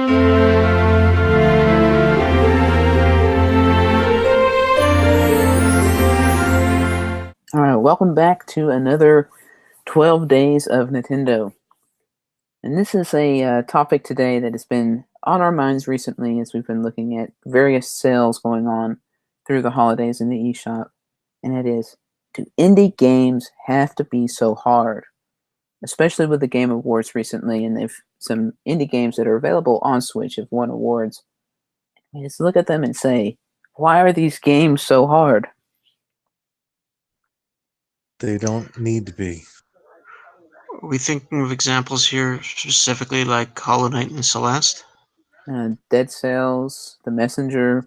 All right, welcome back to another 12 Days of Nintendo. And this is a topic today that has been on our minds recently as we've been looking at various sales going on through the holidays in the eShop. And it is, do indie games have to be so hard? Especially with the Game Awards recently, and if some indie games that are available on Switch have won awards. I just look at them and say, why are these games so hard? They don't need to be. Are we thinking of examples here specifically like Hollow Knight and Celeste? Dead Cells, The Messenger.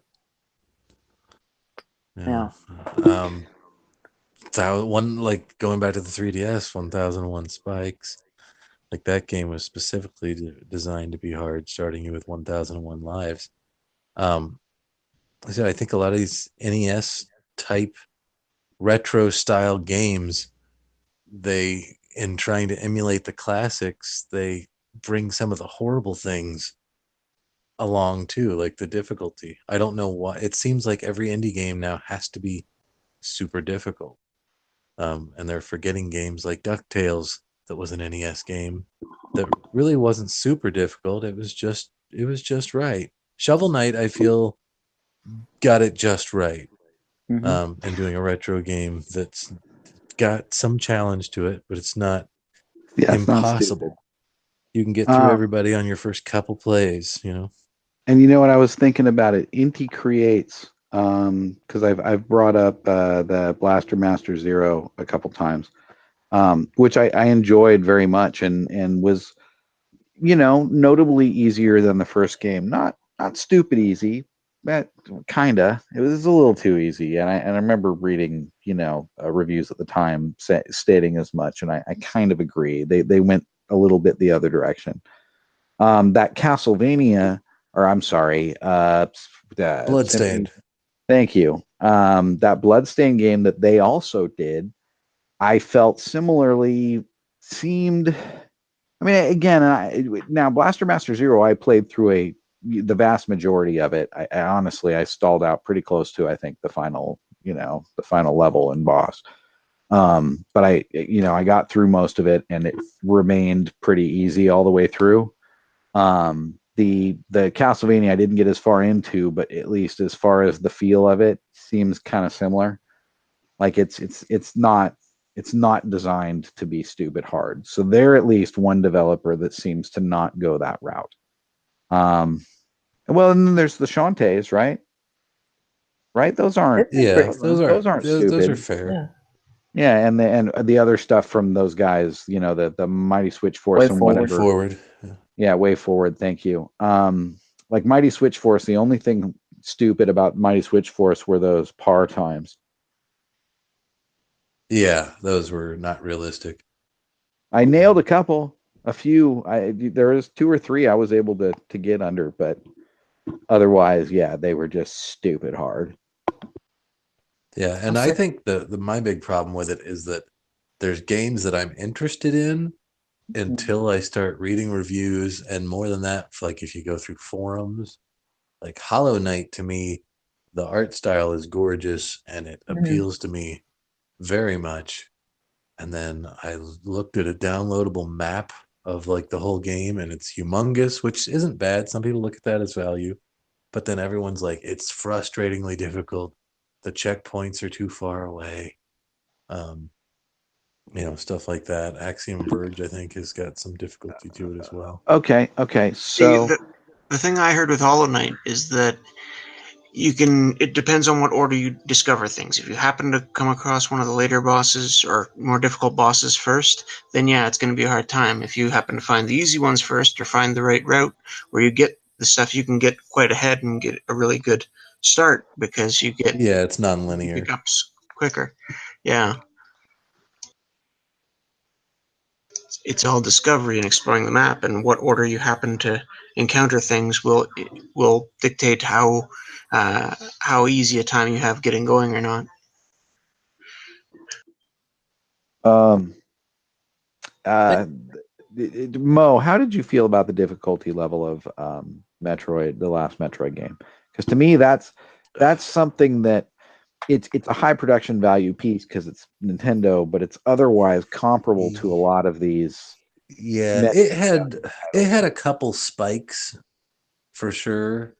Yeah. One, like going back to the 3DS, 1001 Spikes. Like that game was specifically designed to be hard, starting you with 1001 lives. So I think a lot of these NES type retro style games, they, in trying to emulate the classics, they bring some of the horrible things along too, like the difficulty. I don't know why. It seems like every indie game now has to be super difficult. And they're forgetting games like DuckTales, that was an NES game that really wasn't super difficult. It was just right. Shovel Knight, I feel, got it just right. And doing a retro game that's got some challenge to it, but it's not impossible. You can get through everybody on your first couple plays, you know. And you know what I was thinking about it? Inti Creates, because I've brought up the Blaster Master Zero a couple times, which I enjoyed very much and was, you know, notably easier than the first game. Not stupid easy, but kinda. It was a little too easy, and I remember reading, you know, reviews at the time stating as much, and I kind of agree. They went a little bit the other direction. That Castlevania, or I'm sorry, Bloodstained. Thank you. That Bloodstained game that they also did, I felt similarly seemed. I mean, again, now Blaster Master Zero, I played through the vast majority of it. I honestly, I stalled out pretty close to, I think, the final level and boss. But I got through most of it, and it remained pretty easy all the way through. The Castlevania I didn't get as far into, but at least as far as the feel of it seems kind of similar. Like it's not designed to be stupid hard. So they're at least one developer that seems to not go that route. Well, and then there's the Shantaes, right? Right? Those aren't those aren't stupid. Those are fair. Yeah, and the other stuff from those guys, you know, the Mighty Switch Force and whatever. Forward. Yeah, Way Forward. Thank you. Like Mighty Switch Force, the only thing stupid about Mighty Switch Force were those par times. Yeah, those were not realistic. I nailed a few. There was 2 or 3 I was able to get under, but otherwise, yeah, they were just stupid hard. Yeah, and I think my big problem with it is that there's games that I'm interested in until I start reading reviews, and more than that, like if you go through forums, like Hollow Knight, to me, the art style is gorgeous and it appeals to me very much. And then I looked at a downloadable map of like the whole game, and it's humongous, which isn't bad. Some people look at that as value, but then everyone's like, it's frustratingly difficult. The checkpoints are too far away. You know, stuff like that. Axiom Verge, I think, has got some difficulty to it as well. Okay. So the thing I heard with Hollow Knight is that it depends on what order you discover things. If you happen to come across one of the later bosses or more difficult bosses first, then yeah, it's going to be a hard time. If you happen to find the easy ones first or find the right route where you get the stuff, you can get quite ahead and get a really good start because you get it's non-linear pickups quicker. Yeah. It's all discovery and exploring the map, and what order you happen to encounter things will dictate how easy a time you have getting going or not. Mo, how did you feel about the difficulty level of Metroid, the last Metroid game? Because to me, that's something that it's a high production value piece because it's Nintendo, but it's otherwise comparable to a lot of these. Yeah, it had a couple spikes for sure,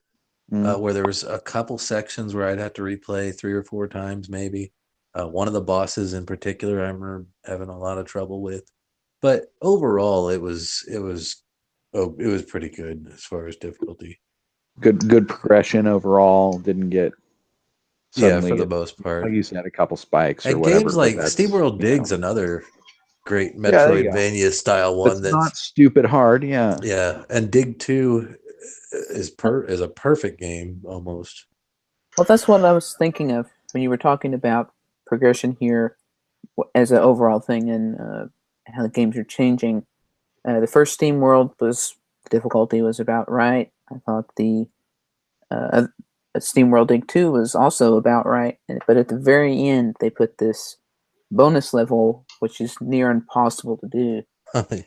where there was a couple sections where I'd have to replay 3 or 4 times maybe. One of the bosses in particular, I remember having a lot of trouble with, but overall, it was pretty good as far as difficulty. Good progression overall. Didn't get suddenly, for the most part. like you said, a couple spikes or And whatever. games like SteamWorld Dig's another great Yeah, there you go. Metroidvania style one that's not stupid hard. Yeah. Yeah, and Dig 2 is a perfect game almost. Well, that's what I was thinking of when you were talking about progression here as an overall thing and how the games are changing. The first Steam World difficulty was about right. I thought the Steam World Dig 2 was also about right, but at the very end they put this bonus level which is near impossible to do.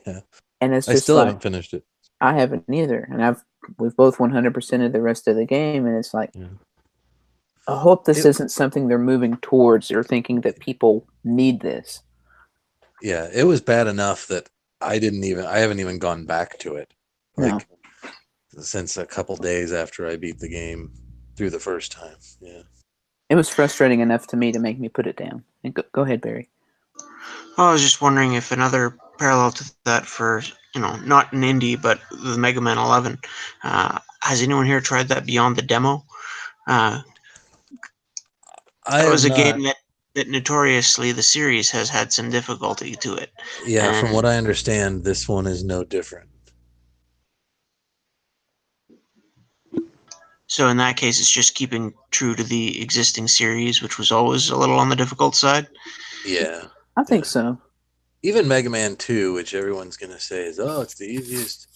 Yeah. And it's I just still like, haven't finished it. I haven't either, and we've both 100% of the rest of the game, and it's like, I hope this isn't something they're moving towards or thinking that people need this. Yeah, it was bad enough that I haven't even gone back to it. Like since a couple days after I beat the game through the first time. Yeah. It was frustrating enough to me to make me put it down. And go ahead, Barry. I was just wondering if another parallel to that for, not an indie, but the Mega Man 11. Has anyone here tried that Beyond the Demo? That was a game that notoriously the series has had some difficulty to it. Yeah, from what I understand, this one is no different. So in that case, it's just keeping true to the existing series, which was always a little on the difficult side? Yeah. I think so. Even Mega Man 2, which everyone's going to say is, it's the easiest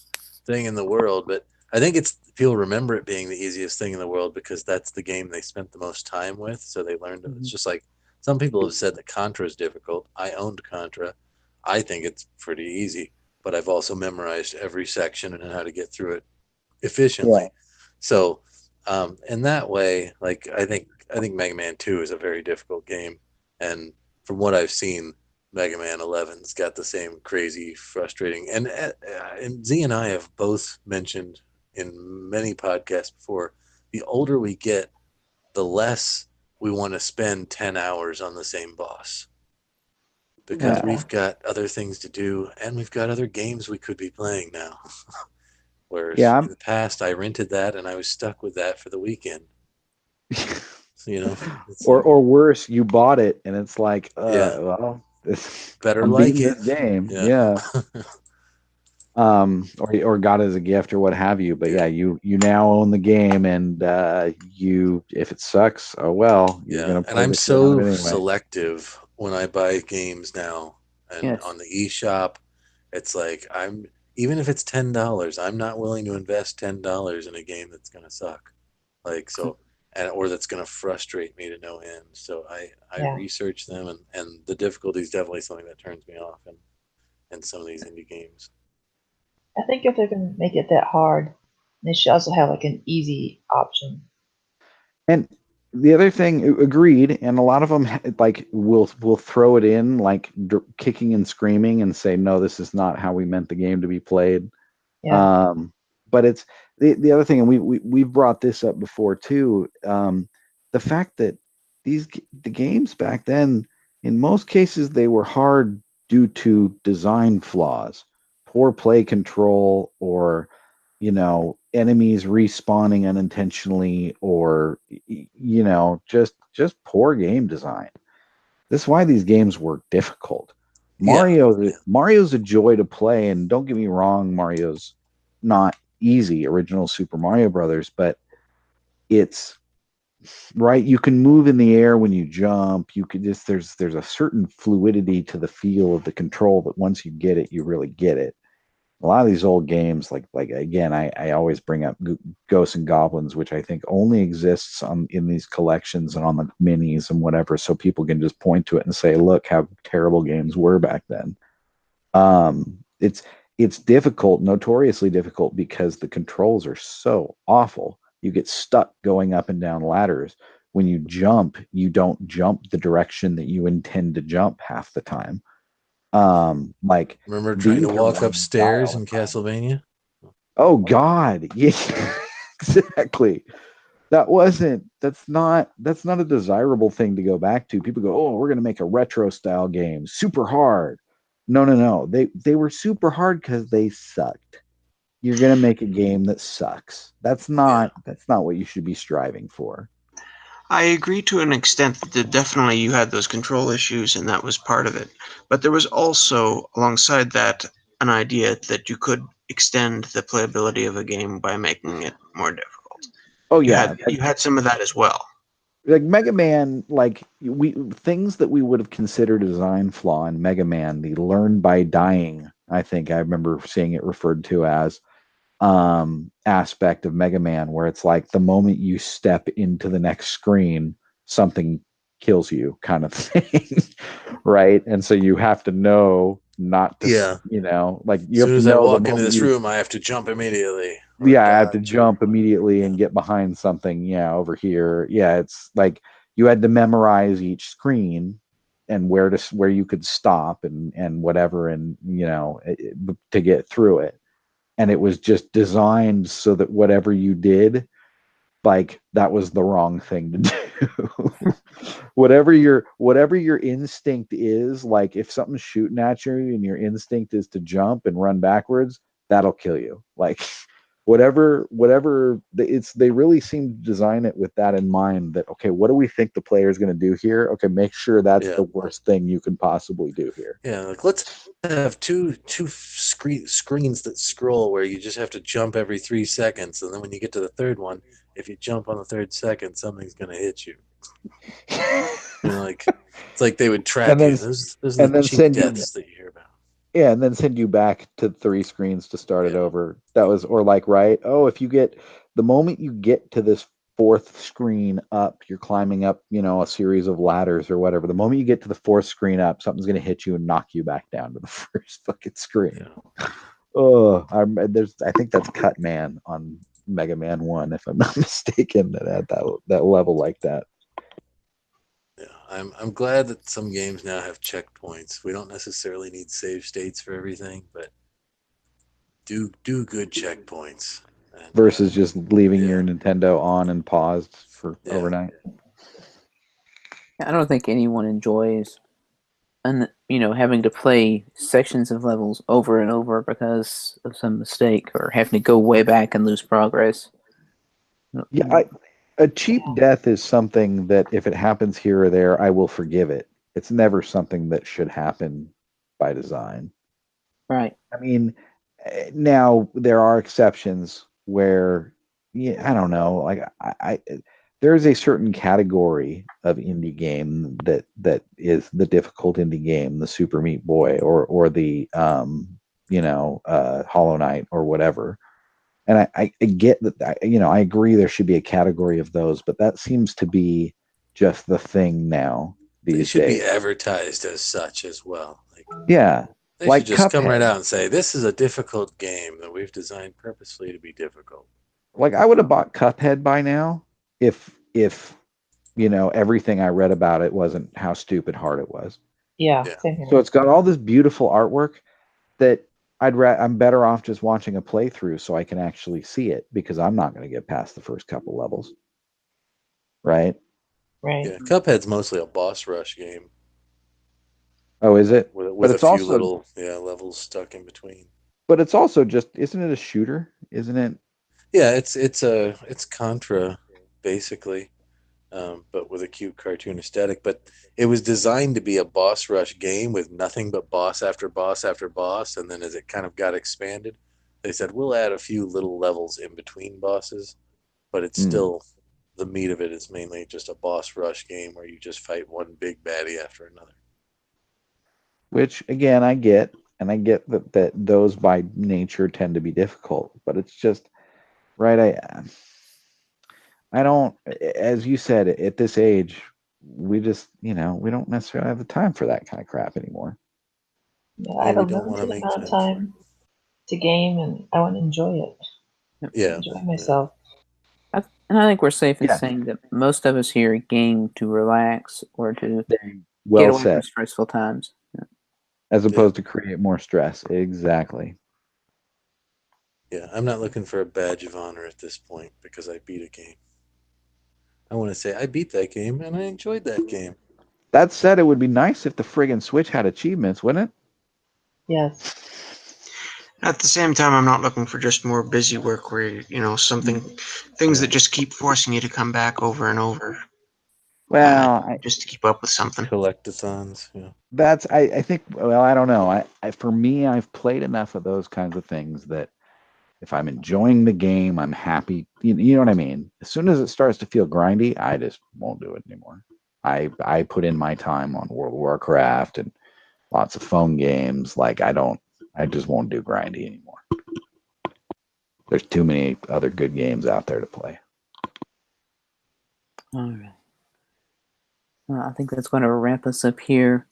thing in the world. But I think people remember it being the easiest thing in the world because that's the game they spent the most time with. So they learned it. It's just like some people have said that Contra is difficult. I owned Contra. I think it's pretty easy, but I've also memorized every section and how to get through it efficiently. Yeah. So in that way, like I think Mega Man 2 is a very difficult game. And from what I've seen, Mega Man 11's got the same crazy, frustrating, and Z and I have both mentioned in many podcasts before, the older we get, the less we want to spend 10 hours on the same boss. Because we've got other things to do, and we've got other games we could be playing now. Whereas in the past, I rented that, and I was stuck with that for the weekend. Or worse, you bought it and it's like, well, it's better like it. This game, or got it as a gift or what have you. But you now own the game, and if it sucks, oh well. You're gonna play. And I'm so selective when I buy games now, and on the eShop, it's like even if it's $10, I'm not willing to invest $10 in a game that's gonna suck. Like so. Or that's going to frustrate me to no end. So I research them, and the difficulty is definitely something that turns me off in some of these indie games. I think if they're going to make it that hard, they should also have like an easy option. And the other thing, agreed, and a lot of them like will throw it in like kicking and screaming and say, no, this is not how we meant the game to be played. Yeah. But it's the other thing, and we've brought this up before too. The fact that the games back then, in most cases, they were hard due to design flaws, poor play control, or enemies respawning unintentionally, or just poor game design. This is why these games were difficult. Mario's a joy to play, and don't get me wrong, Mario's not easy, original Super Mario Brothers, but it's right. You can move in the air when you jump. You could there's a certain fluidity to the feel of the control that once you get it, you really get it. A lot of these old games, like again, I always bring up Ghosts and Goblins, which I think only exists in these collections and on the minis and whatever, so people can just point to it and say, look how terrible games were back then. it's difficult, notoriously difficult, because the controls are so awful. You get stuck going up and down ladders. When you jump, you don't jump the direction that you intend to jump half the time. Like Remember trying to these are walk running upstairs in dial-up. Castlevania? Oh God, yeah, exactly. That's not a desirable thing to go back to. People go, oh, we're going to make a retro style game, super hard. No. They were super hard because they sucked. You're going to make a game that sucks. That's not what you should be striving for. I agree to an extent that definitely you had those control issues and that was part of it. But there was also, alongside that, an idea that you could extend the playability of a game by making it more difficult. Oh You yeah, had some of that as well. like Mega Man, like we things that we would have considered a design flaw in Mega Man, the learn by dying, I think I remember seeing it referred to as aspect of Mega Man, where it's like the moment you step into the next screen, something kills you, kind of thing, right? And so you have to know not to, Yeah. like As you soon have as to I know the walk into moment this you, room, I have to jump immediately. or yeah, I have to dodge, jump or- immediately and get behind something. Yeah, over here. Yeah, it's like you had to memorize each screen and where you could stop and whatever, and to get through it. And it was just designed so that whatever you did, like that was the wrong thing to do. whatever your instinct is, like if something's shooting at you and your instinct is to jump and run backwards, that'll kill you. Like they really seem to design it with that in mind, that okay, what do we think the player is going to do here? Okay, make sure that's the worst thing you can possibly do here. Yeah, like let's have two screens that scroll where you just have to jump every 3 seconds, and then when you get to the third one, if you jump on the third second, something's going to hit you. Like it's like they would track And then- you. Those are and the then cheap send you- deaths that you hear about. Yeah, and then send you back to 3 screens to start it over. That was, or like, right? Oh, if you get the moment you get to this 4th screen up, you're climbing up, a series of ladders or whatever. The moment you get to the 4th screen up, something's going to hit you and knock you back down to the first fucking screen. Yeah. Oh, I think that's Cut Man on Mega Man 1, if I'm not mistaken, that had that level like that. Yeah, I'm glad that some games now have checkpoints. We don't necessarily need save states for everything, but do good checkpoints. And, Versus just leaving your Nintendo on and paused for overnight. I don't think anyone enjoys, having to play sections of levels over and over because of some mistake, or having to go way back and lose progress. Yeah, a cheap death is something that if it happens here or there, I will forgive it. It's never something that should happen by design. Right. I mean, now there are exceptions where, I don't know, like there is a certain category of indie game that is the difficult indie game, the Super Meat Boy or the Hollow Knight or whatever. And I get that, I agree there should be a category of those, but that seems to be just the thing now these they should days. be advertised as such as well. Yeah. They Like should just come Cuphead. right out and say, this is a difficult game that we've designed purposely to be difficult. Like I would have bought Cuphead by now if everything I read about it wasn't how stupid hard it was. Yeah. Same here. So it's got all this beautiful artwork that I'm better off just watching a playthrough so I can actually see it, because I'm not going to get past the first couple levels. Right? Right. Yeah, Cuphead's mostly a boss rush game. Oh, is it? With it's a few also, little levels stuck in between. But it's also just, isn't it a shooter? Isn't it? Yeah, it's Contra basically, but with a cute cartoon aesthetic. But it was designed to be a boss rush game with nothing but boss after boss after boss, and then as it kind of got expanded, they said we'll add a few little levels in between bosses, but it's still, the meat of it is mainly just a boss rush game where you just fight one big baddie after another. Which again, I get, and I get that those by nature tend to be difficult, but it's just right. I don't, as you said, at this age, we just, we don't necessarily have the time for that kind of crap anymore. Yeah, Or I have we a don't want to limited make amount of time for it. time to game, and I want to enjoy it. Yeah. Enjoy myself. And I think we're safe in Yeah. saying that most of us here game to relax or to get Well away said. from stressful times. As opposed to create more stress. Exactly. Yeah, I'm not looking for a badge of honor at this point because I beat a game. I want to say I beat that game and I enjoyed that game. That said, it would be nice if the friggin' Switch had achievements, wouldn't it? Yes. At the same time, I'm not looking for just more busy work where, things that just keep forcing you to come back over and over. Well, Just to keep up with something. Collectathons, yeah. that's I think. Well, I don't know. For me, I've played enough of those kinds of things that if I'm enjoying the game, I'm happy. You know what I mean? As soon as it starts to feel grindy, I just won't do it anymore. I put in my time on World of Warcraft and lots of phone games. Like I just won't do grindy anymore. There's too many other good games out there to play. All right. Well, I think that's going to wrap us up here.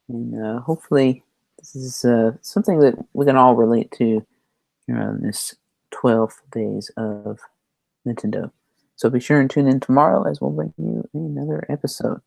And hopefully this is something that we can all relate to in this 12 days of Nintendo. So be sure and tune in tomorrow as we'll bring you another episode.